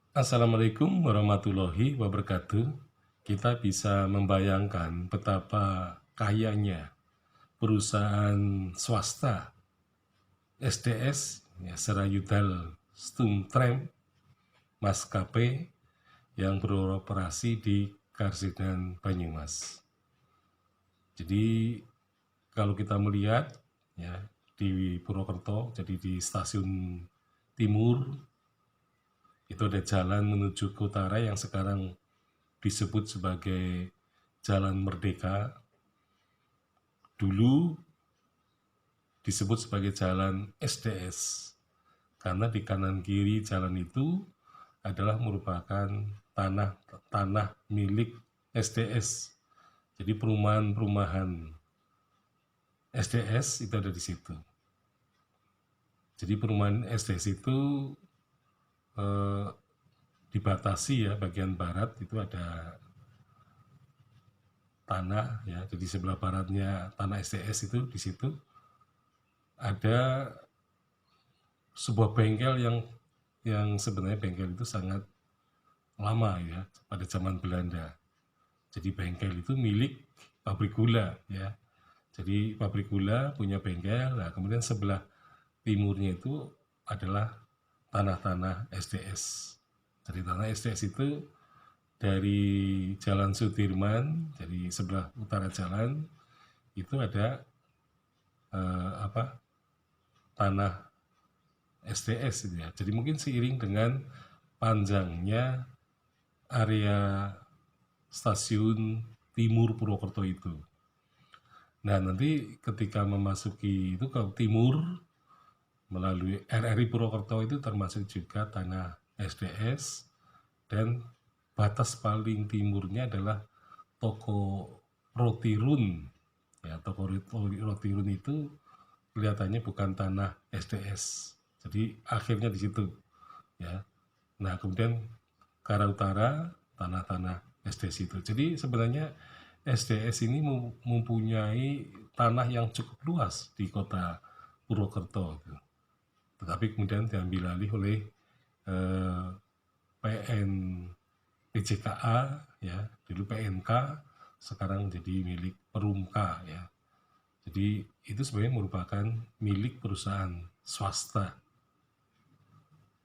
Assalamualaikum warahmatullahi wabarakatuh. Kita bisa membayangkan betapa kayanya perusahaan swasta SDS, ya, Serayudal Stumtramp, maskapai yang beroperasi di Karsidenan, Banyumas. Jadi kalau kita melihat, ya, di Purwokerto, jadi di stasiun timur itu ada jalan menuju ke utara yang sekarang disebut sebagai Jalan Merdeka. Dulu disebut sebagai Jalan SDS karena di kanan kiri jalan itu adalah merupakan tanah milik SDS. Jadi perumahan-perumahan SDS itu ada di situ. Jadi perumahan SDS itu eh, dibatasi, ya, bagian barat itu ada tanah, ya. Jadi sebelah baratnya tanah SDS itu di situ ada sebuah bengkel yang sebenarnya bengkel itu sangat lama, ya, pada zaman Belanda. Jadi bengkel itu milik pabrik gula, ya. Jadi pabrik gula punya bengkel. Nah, kemudian sebelah timurnya itu adalah tanah-tanah SDS. Jadi tanah SDS itu dari Jalan Sudirman, jadi sebelah utara jalan itu ada tanah SDS itu, ya. Jadi mungkin seiring dengan panjangnya area stasiun timur Purwokerto itu. Nah, nanti ketika memasuki itu ke timur melalui RRI Purwokerto itu termasuk juga tanah SDS, dan batas paling timurnya adalah toko Roti Run. Ya, toko Roti Run itu kelihatannya bukan tanah SDS. Jadi akhirnya di situ, ya. Nah, kemudian ke arah utara tanah-tanah SDS itu. Jadi sebenarnya SDS ini mempunyai tanah yang cukup luas di kota Purwokerto, gitu. Tetapi kemudian diambil alih oleh PN PJKA, ya, dulu PNK, sekarang jadi milik Perumka, ya. Jadi itu sebenarnya merupakan milik perusahaan swasta.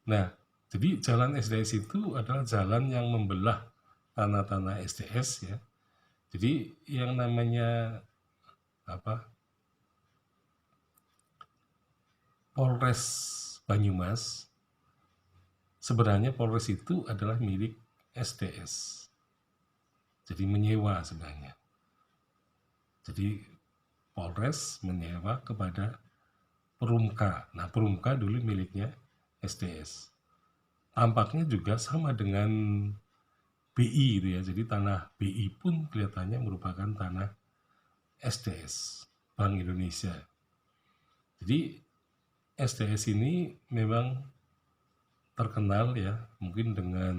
Nah, jadi jalan SDS itu adalah jalan yang membelah tanah-tanah SDS, ya. Jadi yang namanya Polres Banyumas, sebenarnya Polres itu adalah milik SDS. Jadi menyewa sebenarnya. Jadi Polres menyewa kepada Perumka. Nah, Perumka dulu miliknya SDS. Tampaknya juga sama dengan BI itu, ya. Jadi tanah BI pun kelihatannya merupakan tanah SDS, Bank Indonesia. Jadi SDS ini memang terkenal, ya, mungkin dengan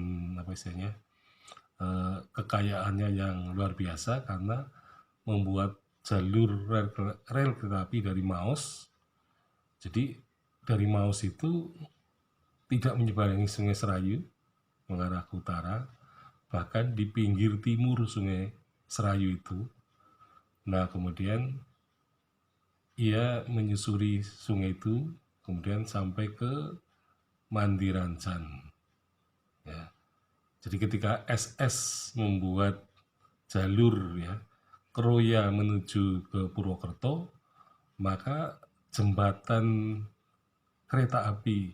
kekayaannya yang luar biasa karena membuat jalur rel kereta api dari Maus. Jadi dari Maus itu tidak menyeberangi Sungai Serayu mengarah ke utara, bahkan di pinggir timur Sungai Serayu itu. Nah, kemudian ia menyusuri sungai itu, kemudian sampai ke Mandirancan, ya. Jadi ketika SS membuat jalur, ya, Kroya menuju ke Purwokerto, maka jembatan kereta api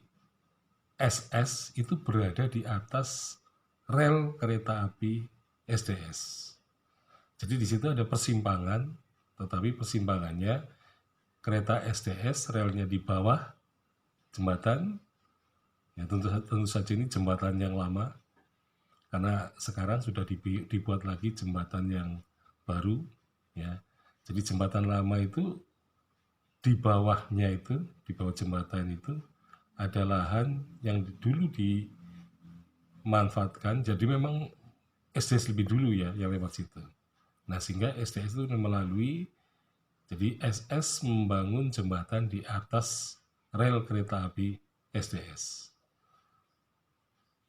SS itu berada di atas rel kereta api SDS. Jadi di situ ada persimpangan, tetapi persimpangannya kereta SDS relnya di bawah jembatan. Ya, tentu saja ini jembatan yang lama, karena sekarang sudah dibuat lagi jembatan yang baru, ya. Jadi jembatan lama itu di bawahnya itu, di bawah jembatan itu ada lahan yang dulu dimanfaatkan. Jadi memang SDS lebih dulu, ya, yang lewat situ. Nah, sehingga SDS itu melalui, jadi SS membangun jembatan di atas rel kereta api SDS.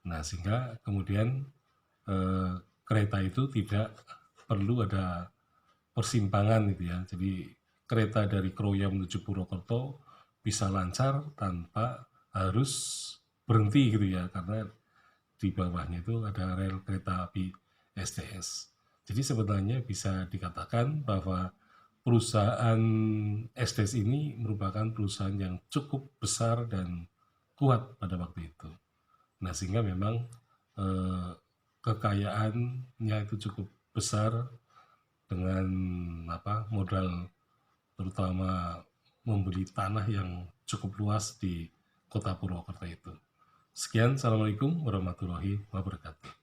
Nah, sehingga kemudian kereta itu tidak perlu ada persimpangan gitu ya. Jadi kereta dari Kroya menuju Purwokerto bisa lancar tanpa harus berhenti gitu ya, karena di bawahnya itu ada rel kereta api STS. Jadi sebenarnya bisa dikatakan bahwa perusahaan STS ini merupakan perusahaan yang cukup besar dan kuat pada waktu itu. Nah, sehingga memang eh, kekayaannya itu cukup besar dengan modal, terutama membeli tanah yang cukup luas di kota Purwokerto itu. Sekian, Assalamualaikum warahmatullahi wabarakatuh.